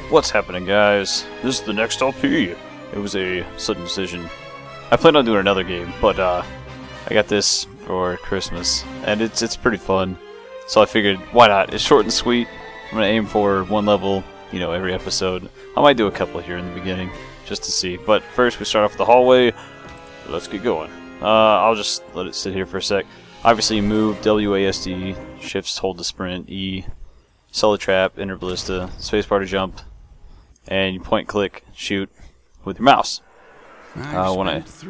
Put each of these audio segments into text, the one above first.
What's happening, guys? This is the next LP. It was a sudden decision. I planned on doing another game, but I got this for Christmas, and it's pretty fun. So I figured, why not? It's short and sweet. I'm gonna aim for one level, you know, every episode. I might do a couple here in the beginning, just to see. But first, we start off with the hallway. Let's get going. I'll just let it sit here for a sec. Obviously, move WASD, shifts hold to sprint, E, solid trap, enter ballista, spacebar to jump, and you point, click, shoot with your mouse. Well,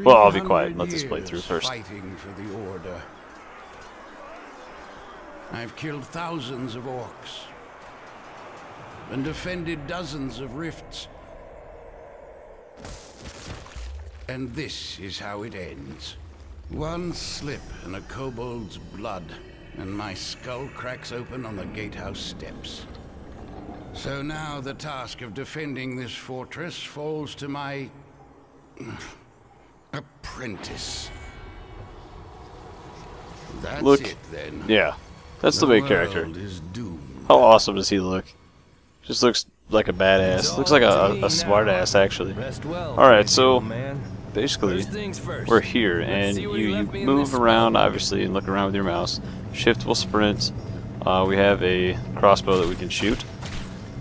I'll be quiet and let this play through first. Fighting for the order. I've killed thousands of orcs and defended dozens of rifts. And this is how it ends. One slip and a kobold's blood, and my skull cracks open on the gatehouse steps. So now the task of defending this fortress falls to my apprentice. That's look, it then. Yeah, that's the main character. Is doomed. How awesome does he look? Just looks like a badass. Looks like a smart ass, actually. Alright, so basically we're here, and you move around, obviously, and look around with your mouse. Shift will sprint. We have a crossbow that we can shoot.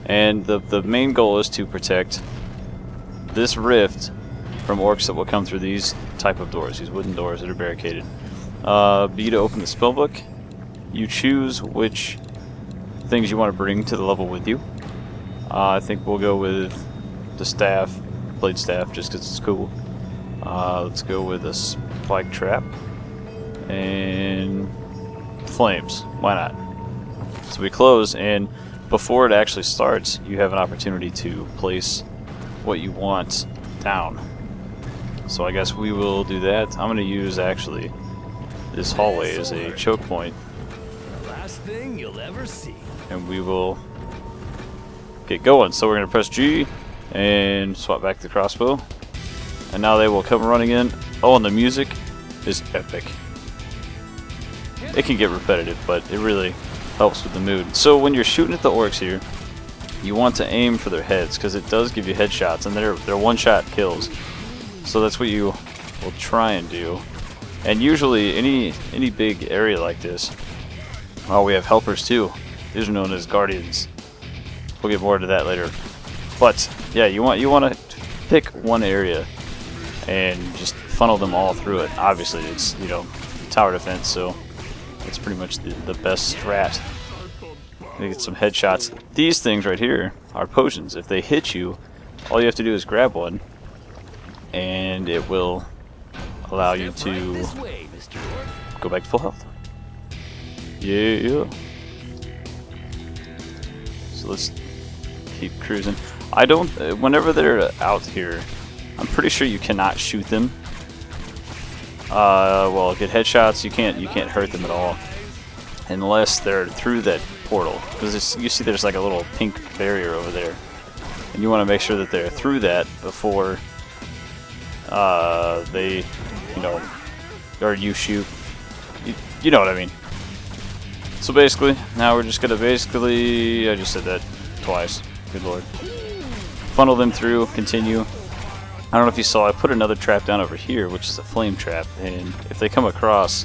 And the main goal is to protect this rift from orcs that will come through these type of doors, these wooden doors that are barricaded. B to open the spellbook. You choose which things you want to bring to the level with you. I think we'll go with the staff, blade staff, just because it's cool. Let's go with a spike trap and flames. Why not? So we close, and before it actually starts, you have an opportunity to place what you want down. So I guess we will do that. I'm going to use actually this hallway as a choke point. The last thing you'll ever see. And we will get going. So we're going to press G and swap back the crossbow. And now they will come running in. Oh, and the music is epic. It can get repetitive, but it really helps with the mood. So when you're shooting at the orcs here, you want to aim for their heads, because it does give you headshots, and they're one-shot kills. So that's what you will try and do. And usually any big area like this, oh, we have helpers too. These are known as guardians. We'll get more into that later. But yeah, you want to pick one area and just funnel them all through it. Obviously, it's, you know, tower defense, so it's pretty much the best strat. You get some headshots. These things right here are potions. If they hit you, all you have to do is grab one, and it will allow you to go back to full health. Yeah. So let's keep cruising. I don't. Whenever they're out here, I'm pretty sure you cannot shoot them. Well, get headshots. You can't hurt them at all unless they're through that portal. Because you see, there's like a little pink barrier over there, and you want to make sure that they're through that before they, you know, or you shoot. You know what I mean. So basically, now we're just gonna I just said that twice. Good lord. Funnel them through. Continue. I don't know if you saw, I put another trap down over here, which is a flame trap, and if they come across,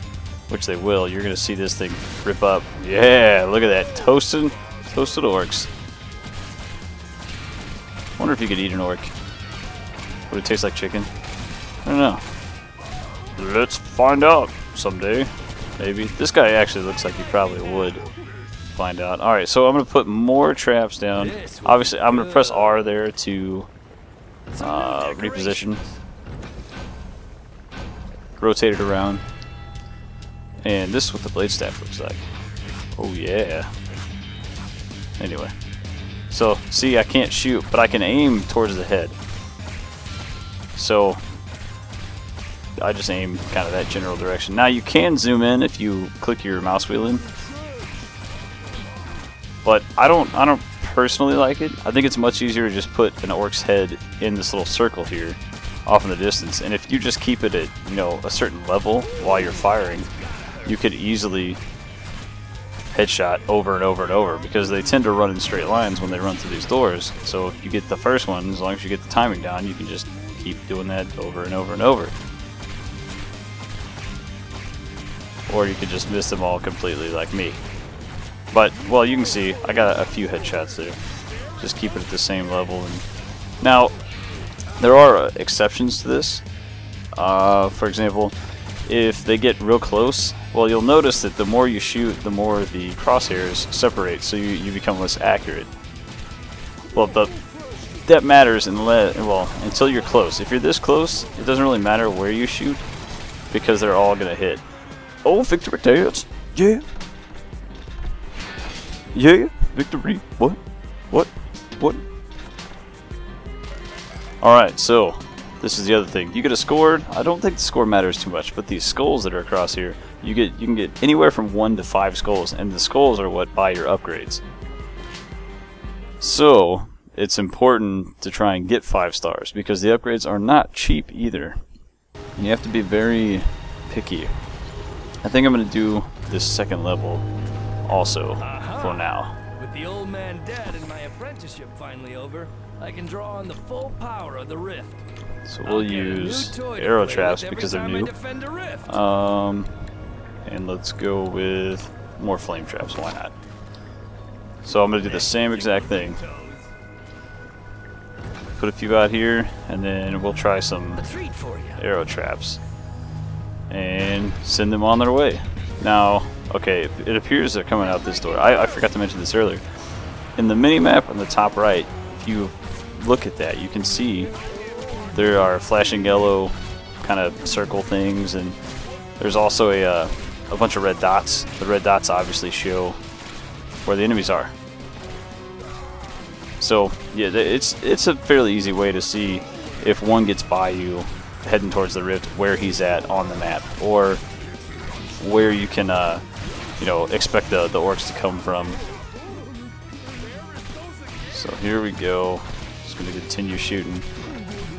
which they will, you're going to see this thing rip up. Yeah, look at that. Toasted orcs. I wonder if you could eat an orc. Would it taste like chicken? I don't know. Let's find out someday. Maybe. This guy actually looks like he probably would find out. Alright, so I'm going to put more traps down. Obviously, I'm going to press R there to reposition, rotate it around, and this is what the blade staff looks like. Oh yeah. Anyway, so see, I can't shoot, but I can aim towards the head. So I just aim kind of that general direction. Now you can zoom in if you click your mouse wheel in, but I don't personally like it. I think it's much easier to just put an orc's head in this little circle here off in the distance. And if you just keep it at, you know, a certain level while you're firing, you could easily headshot over and over and over, because they tend to run in straight lines when they run through these doors. So if you get the first one, as long as you get the timing down, you can just keep doing that over and over and over. Or you could just miss them all completely like me. But, well, you can see I got a few headshots there. Just keep it at the same level. And now, there are exceptions to this. For example, if they get real close, well, you'll notice that the more you shoot, the more the crosshairs separate, so you become less accurate. Well, that matters until you're close. If you're this close, it doesn't really matter where you shoot, because they're all gonna hit. Oh, victory dance! Yeah! Yeah! Victory! What? What? What? Alright, so this is the other thing. You get a score. I don't think the score matters too much, but these skulls that are across here, you can get anywhere from 1 to 5 skulls, and the skulls are what buy your upgrades. So it's important to try and get 5 stars, because the upgrades are not cheap either. And you have to be very picky. I think I'm going to do this second level also for now. With the old man dead and my apprenticeship finally over, I can draw on the full power of the rift. So we'll use arrow traps because they're new. And let's go with more flame traps, why not? So I'm going to do the same exact thing. Put a few out here, and then we'll try some arrow traps. And send them on their way. Now, okay, it appears they're coming out this door. I forgot to mention this earlier. In the mini-map on the top right, if you look at that, you can see there are flashing yellow kind of circle things, and there's also a bunch of red dots. The red dots obviously show where the enemies are. So yeah, it's a fairly easy way to see if one gets by you heading towards the rift, where he's at on the map, or where you can you know, expect the orcs to come from. So here we go. Just gonna continue shooting.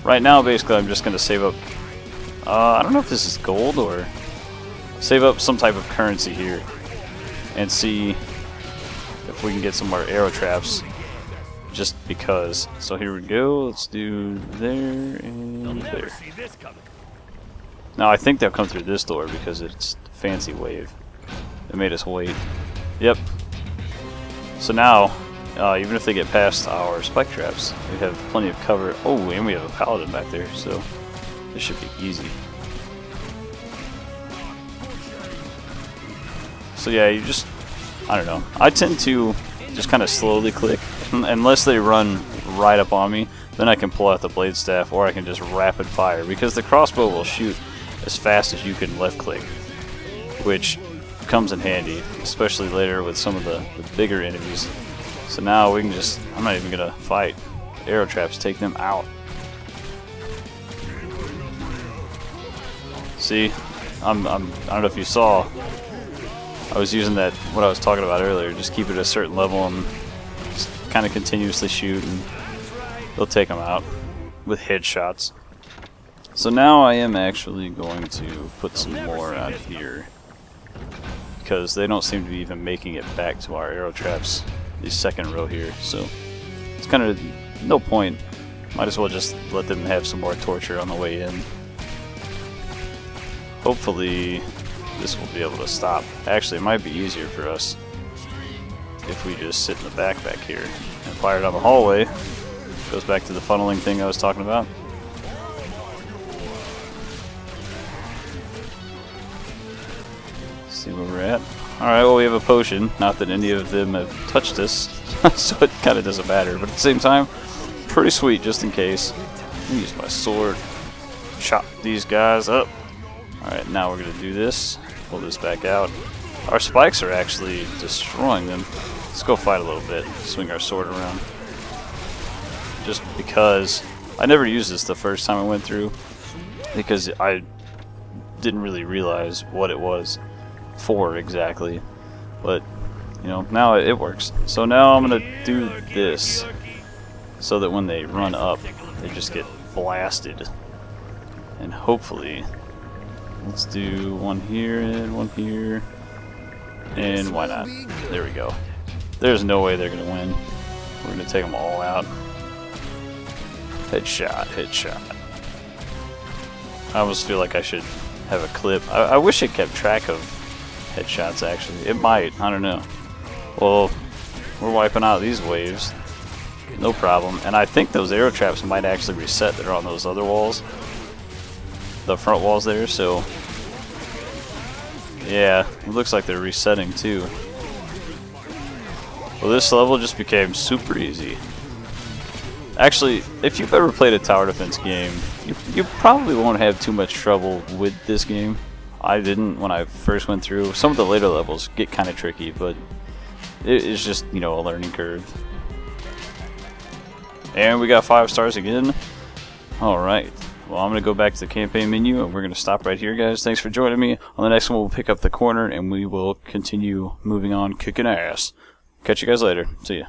Right now, basically, I'm just gonna save up. I don't know if this is gold or save up some type of currency here, and see if we can get some more arrow traps. Just because. So here we go. Let's do there and there. Now I think they'll come through this door because it's fancy wave. They made us wait. Yep. So now, even if they get past our spike traps, we have plenty of cover. Oh, and we have a paladin back there, so this should be easy. So yeah, you just, I don't know. I tend to just kind of slowly click, unless they run right up on me. Then I can pull out the blade staff, or I can just rapid fire, because the crossbow will shoot as fast as you can left click, which comes in handy, especially later with some of the bigger enemies. So now we can just, I'm not even gonna fight. Arrow traps take them out. See, I don't know if you saw, I was using that, what I was talking about earlier, just keep it at a certain level and just kind of continuously shoot, and they'll take them out with headshots. So now I am actually going to put some more out here, because they don't seem to be even making it back to our arrow traps, the second row here, so it's kind of no point. Might as well just let them have some more torture on the way in. Hopefully this will be able to stop. Actually, it might be easier for us if we just sit in the back here and fire down the hallway. Goes back to the funneling thing I was talking about. See where we're at. Alright, well, we have a potion. Not that any of them have touched us, so it kind of doesn't matter. But at the same time, pretty sweet just in case. Let me use my sword. Chop these guys up. Alright, now we're going to do this. Pull this back out. Our spikes are actually destroying them. Let's go fight a little bit. Swing our sword around. Just because I never used this the first time I went through, because I didn't really realize what it was for exactly. But, you know, now it works. So now I'm going to do this so that when they run up, they just get blasted. And hopefully, let's do one here and one here. And why not? There we go. There's no way they're going to win. We're going to take them all out. Headshot, headshot. I almost feel like I should have a clip. I wish it kept track of headshots, actually. It might. I don't know. Well, we're wiping out these waves. No problem. And I think those arrow traps might actually reset that are on those other walls. The front walls there, so... yeah, it looks like they're resetting too. Well, this level just became super easy. Actually, if you've ever played a tower defense game, you probably won't have too much trouble with this game. I didn't when I first went through. Some of the later levels get kind of tricky, but it's just, you know, a learning curve. And we got 5 stars again. Alright. Well, I'm going to go back to the campaign menu, and we're going to stop right here, guys. Thanks for joining me. On the next one, we'll pick up the corner, and we will continue moving on, kicking ass. Catch you guys later. See ya.